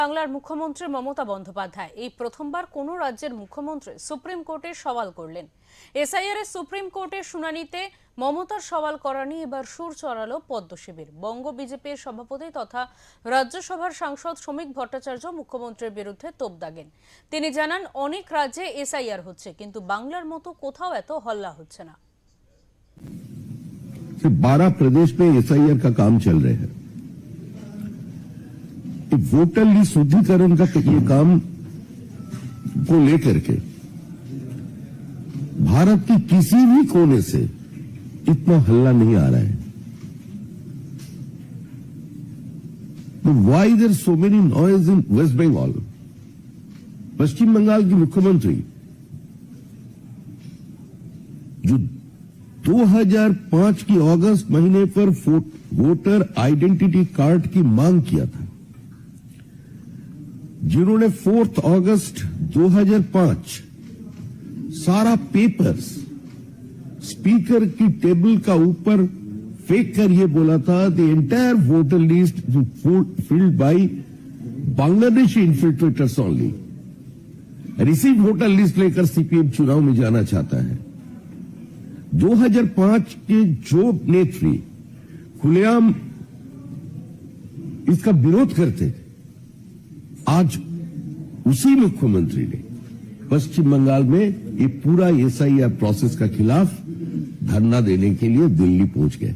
বাংলার মুখ্যমন্ত্রী মমতা বন্দ্যোপাধ্যায় এই প্রথমবার কোনো রাজ্যের মুখ্যমন্ত্রী সুপ্রিম কোর্টে সওয়াল করলেন। এসআইআর এর সুপ্রিম কোর্টের শুনানিতে মমতার সওয়াল করা নিয়ে এবার সুর চড়ালো পদ্ম শিবির। বঙ্গ বিজেপির সভাপতি তথা রাজ্যসভার সাংসদ শ্রমিক ভট্টাচার্য মুখ্যমন্ত্রীর বিরুদ্ধে তোপ দাগেন। তিনি জানান, অনেক রাজ্যে এসআইআর হচ্ছে, কিন্তু বাংলার মতো কোথাও এত হল্লা হচ্ছে না। 12 प्रदेश में एसआईआर का काम चल रहे हैं। वोटर लिस्ट शुद्धिकरण का ये काम को लेकर के भारत की किसी भी कोने से इतना हल्ला नहीं आ रहा है। Why there so many noise in West Bengal? Paschim Bangal की मुख्यमंत्री जो 2005 की अगस्त महीने पर वोटर आइडेंटिटी कार्ड की मांग किया था, जिन्होंने 4 अगस्त 2005 सारा पेपर्स स्पीकर की टेबल का ऊपर फेंक कर ये बोला था the entire voter list filled by Bangladeshi infiltrators only. इसी वोटर लिस्ट लेकर सीपीएम चुनाव में जाना चाहता है। 2005 के जो नेत्री खुलेआम इसका विरोध करते थे, आज उसी मुख्यमंत्री ने पश्चिम बंगाल में ये पूरा एसआईआर प्रोसेस का खिलाफ धरना देने के लिए दिल्ली पहुंच गए।